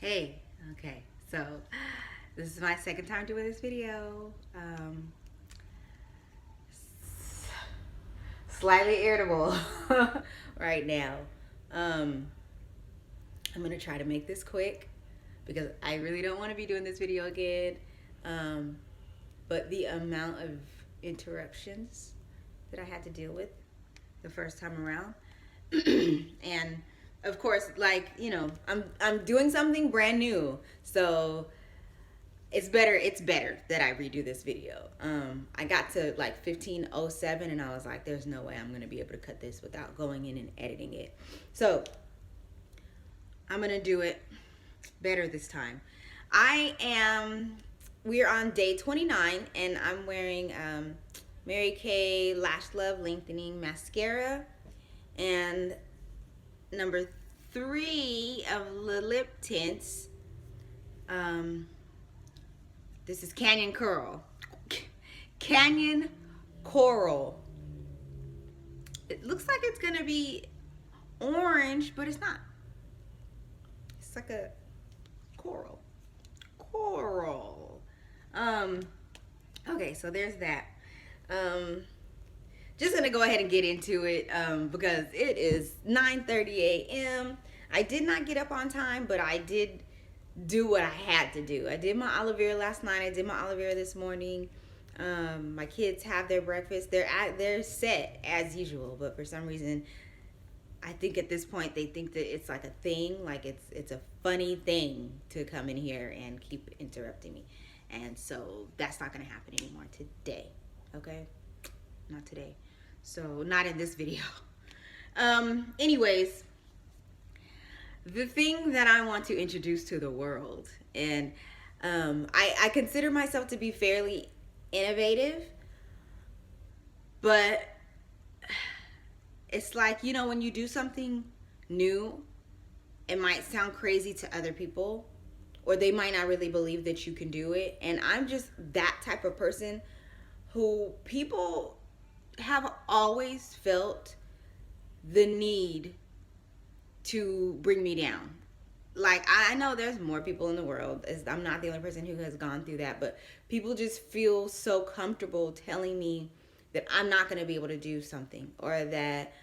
Hey, okay, so this is my second time doing this video. Slightly irritable right now. Um, I'm gonna try to make this quick because I really don't want to be doing this video again. Um, but the amount of interruptions that I had to deal with the first time around, and of course, I'm doing something brand new, so it's better that I redo this video. I got to like 15:07 and I was like, there's no way I'm gonna be able to cut this without going in and editing it. So I'm gonna do it better this time. We're on day 29 and I'm wearing Mary Kay Lash Love Lengthening Mascara and number 3 of the lip tints. This is Canyon Coral. Canyon Coral. It looks like it's gonna be orange, but it's not. It's like a coral. Coral. Okay, so there's that. Just gonna go ahead and get into it because it is 9:30 a.m. I did not get up on time, but I did do what I had to do. I did my aloe vera last night. I did my aloe vera this morning. My kids have their breakfast. They're set as usual, but for some reason, I think at this point they think that it's like a thing, like it's a funny thing to come in here and keep interrupting me, and so that's not gonna happen anymore today. Okay, not today. So not in this video. Anyways. The thing that I want to introduce to the world, and I consider myself to be fairly innovative, but it's like, when you do something new, it might sound crazy to other people, or they might not really believe that you can do it. And I'm just that type of person who people have always felt the need to bring me down. Like, I know there's more people in the world. I'm not the only person who has gone through that, but people just feel so comfortable telling me that I'm not going to be able to do something, or that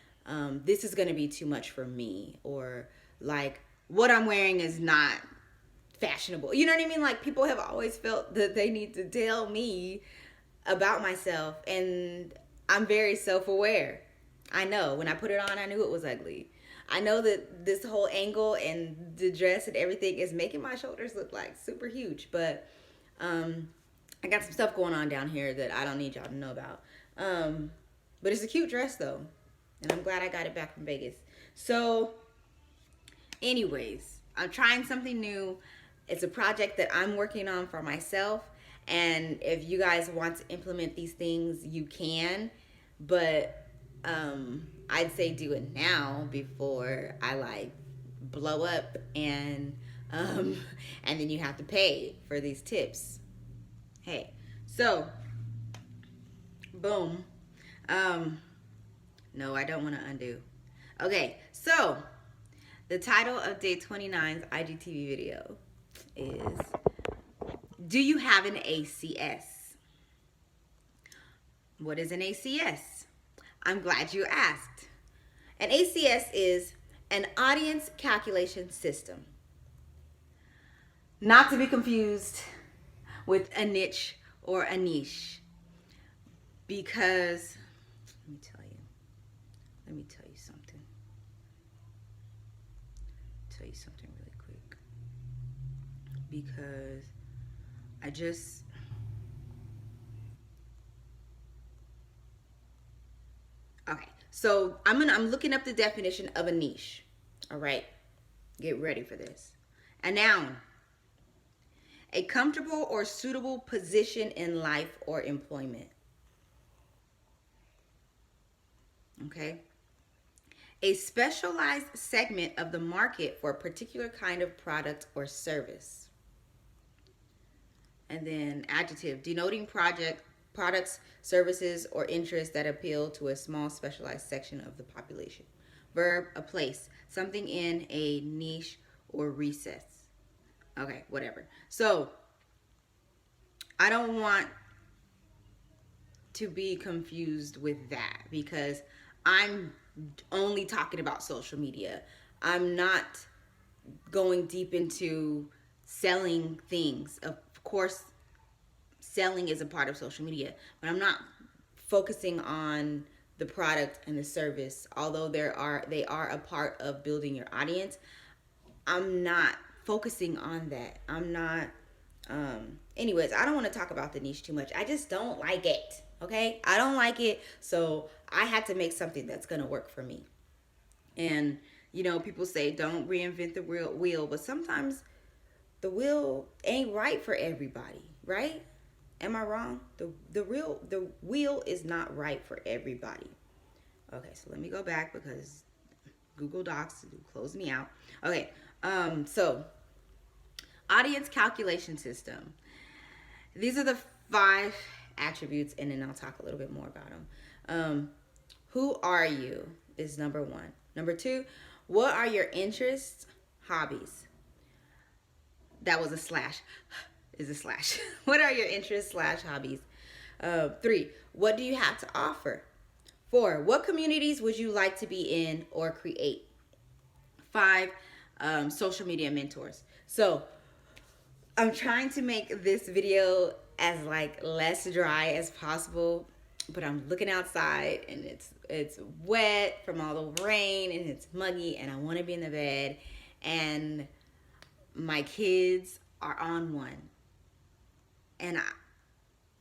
this is going to be too much for me, or like what I'm wearing is not fashionable. You know what I mean? Like, people have always felt that they need to tell me about myself, and I'm very self-aware. I know when I put it on, I knew it was ugly. I know that this whole angle and the dress and everything is making my shoulders look like super huge, but I got some stuff going on down here that I don't need y'all to know about. But it's a cute dress though, and I'm glad I got it back from Vegas. So anyways, I'm trying something new. It's a project that I'm working on for myself, and if you guys want to implement these things, you can, but I'd say do it now before I like blow up and and then you have to pay for these tips. Hey, so boom. No, I don't want to undo. Okay, so the title of day 29's IGTV video is, do you have an ACS? What is an ACS? I'm glad you asked. An ACS is an audience calculation system. Not to be confused with a niche or a niche. Because, let me tell you something. Tell you something really quick. Because okay, so I'm looking up the definition of a niche. All right, get ready for this. A noun: a comfortable or suitable position in life or employment. Okay, a specialized segment of the market for a particular kind of product or service. And then adjective: denoting products, services, or interests that appeal to a small specialized section of the population. Verb: a place, something in a niche or recess. Okay, whatever. So I don't want to be confused with that, because I'm only talking about social media. I'm not going deep into selling things. Of course, selling is a part of social media, but I'm not focusing on the product and the service. Although they are a part of building your audience, I'm not focusing on that. I'm not anyways, I don't want to talk about the niche too much. I just don't like it. Okay? I don't like it. So I had to make something that's going to work for me. And people say don't reinvent the wheel, but sometimes the wheel ain't right for everybody, right? Am I wrong? The wheel is not right for everybody. Okay, so let me go back because Google Docs closed me out. Okay, so audience calculation system. These are the 5 attributes, and then I'll talk a little bit more about them. Who are you is number 1. Number 2, what are your interests, hobbies? That was a slash. Is a slash. What are your interests / hobbies? 3, what do you have to offer? 4, what communities would you like to be in or create? 5, social media mentors. So I'm trying to make this video as less dry as possible, but I'm looking outside and it's wet from all the rain and it's muggy and I want to be in the bed and my kids are on one and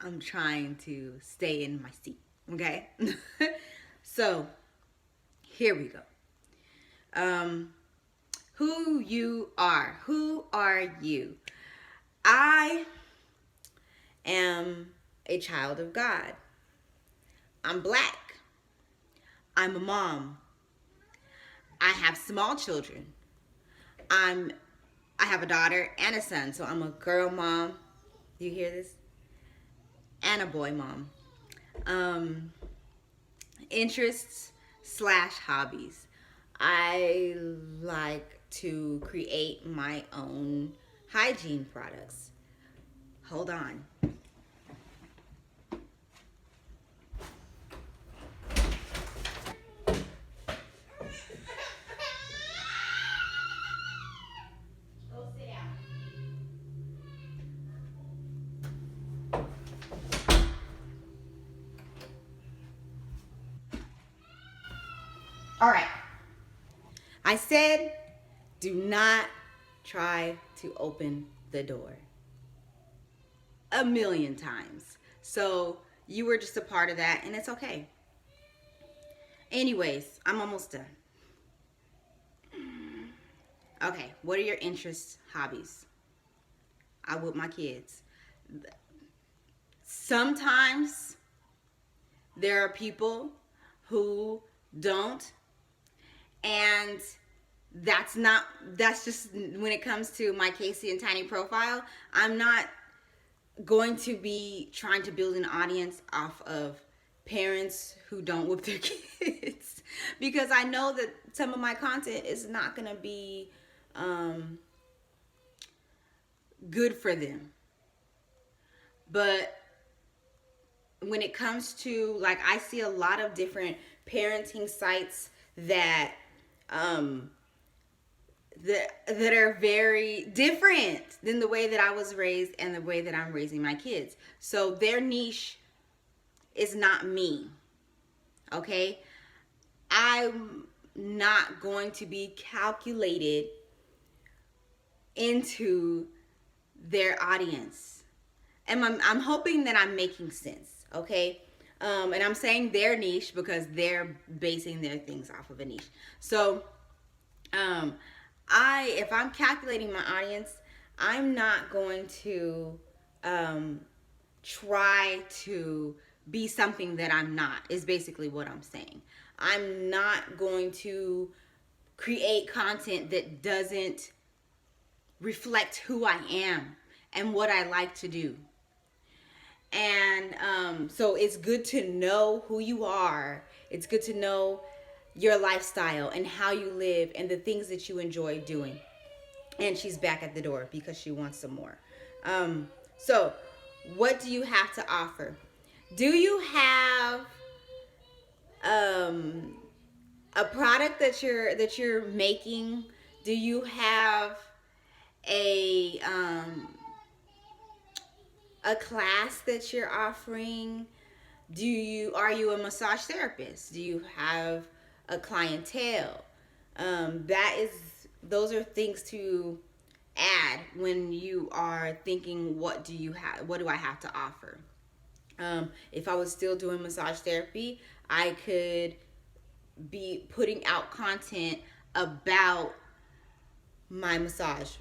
I'm trying to stay in my seat, okay? So here we go. Who you are. Who are you? I am a child of God. I'm Black. I'm a mom. I have small children. I have a daughter and a son, so I'm a girl mom. You hear this? And a boy mom. Interests / hobbies. I like to create my own hygiene products. Hold on. Go sit down. All right. I said, do not try to open the door. A million times. So you were just a part of that, and it's okay. Anyways, I'm almost done. Okay, what are your interests, hobbies? I with my kids. Sometimes there are people who don't, and that's just when it comes to my Casey and Tiny profile. I'm not going to be trying to build an audience off of parents who don't whip their kids because I know that some of my content is not going to be good for them. But when it comes to, I see a lot of different parenting sites that that are very different than the way that I was raised and the way that I'm raising my kids. So their niche is not me. Okay? I'm not going to be calculated into their audience. And I'm hoping that I'm making sense, okay? And I'm saying their niche because they're basing their things off of a niche. So, if I'm calculating my audience, I'm not going to try to be something that I'm not, is basically what I'm saying. I'm not going to create content that doesn't reflect who I am and what I like to do. And so it's good to know who you are. It's good to know your lifestyle and how you live and the things that you enjoy doing. and she's back at the door because she wants some more. So what do you have to offer? Do you have a product that you're making? Do you have a a class that you're offering? Are you a massage therapist? Do you have a clientele? Those are things to add when you are thinking, what do I have to offer? If I was still doing massage therapy, I could be putting out content about my massage,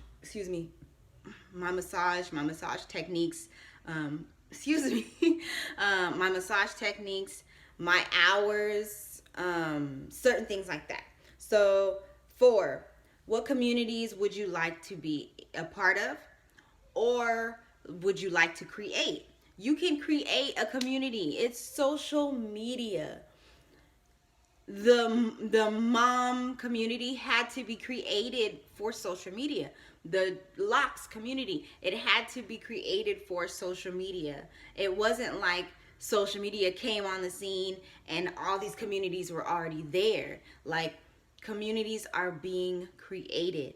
my massage techniques, my massage techniques, my hours, certain things like that. So 4, what communities would you like to be a part of, or would you like to create? You can create a community. It's social media. The mom community had to be created for social media. The locks community, it had to be created for social media. It wasn't like social media came on the scene and all these communities were already there. Like, communities are being created.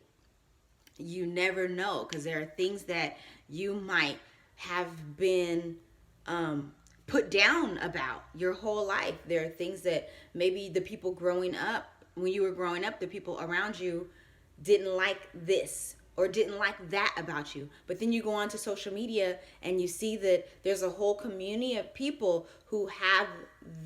You never know, because there are things that you might have been put down about your whole life. There are things that maybe the people growing up, when you were growing up, the people around you didn't like this or didn't like that about you. But then you go onto social media and you see that there's a whole community of people who have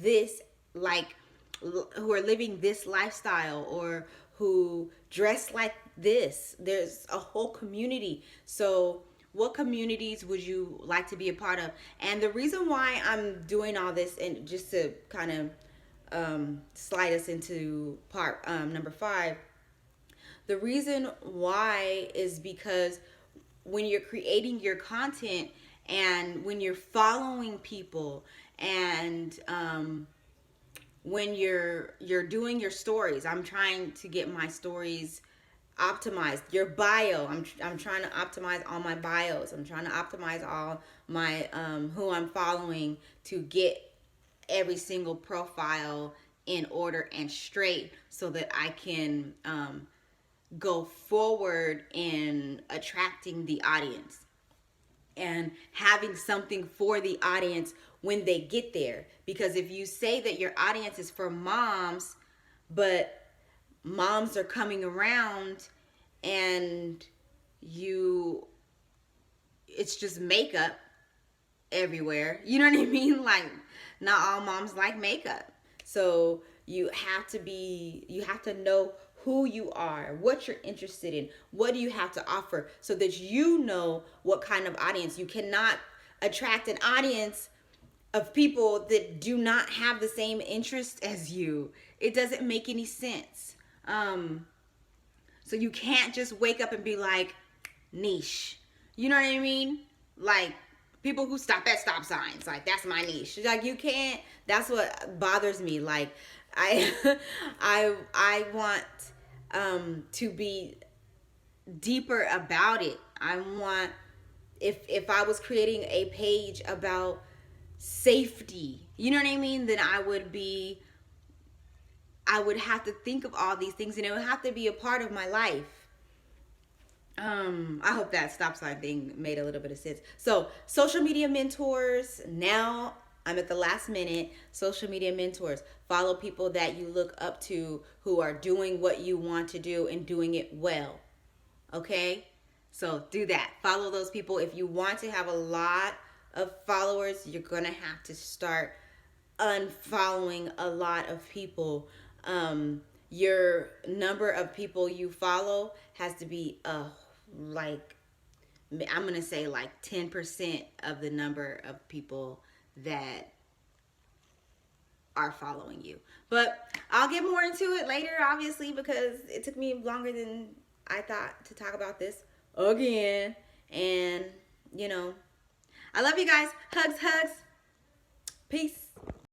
this, like, who are living this lifestyle, or who dress like this. There's a whole community. So what communities would you like to be a part of? And the reason why I'm doing all this, and just to kind of slide us into part number 5, the reason why is because when you're creating your content and when you're following people, and when you're doing your stories, I'm trying to get my stories optimized. Your bio, I'm trying to optimize all my bios. I'm trying to optimize all my who I'm following, to get every single profile in order and straight, so that I can go forward in attracting the audience and having something for the audience when they get there. Because if you say that your audience is for moms, but moms are coming around and it's just makeup everywhere, you know what I mean? Like, not all moms like makeup. So you have to know who you are, what you're interested in, what do you have to offer, so that you know what kind of audience. You cannot attract an audience of people that do not have the same interest as you. It doesn't make any sense. So you can't just wake up and be like, niche. You know what I mean? Like, people who stop at stop signs, like, that's my niche. Like, you can't. That's what bothers me. Like, I want to be deeper about it. I want, if I was creating a page about safety, you know what I mean, then I would have to think of all these things, and it would have to be a part of my life. I hope that stop sign thing made a little bit of sense. So, social media mentors. Now I'm at the last minute. Social media mentors. Follow people that you look up to, who are doing what you want to do and doing it well. Okay? So do that. Follow those people. If you want to have a lot of followers, you're going to have to start unfollowing a lot of people. Your number of people you follow has to be like, I'm going to say like 10% of the number of people that are following you. But I'll get more into it later, obviously, because it took me longer than I thought to talk about this again. And, I love you guys. Hugs. Peace.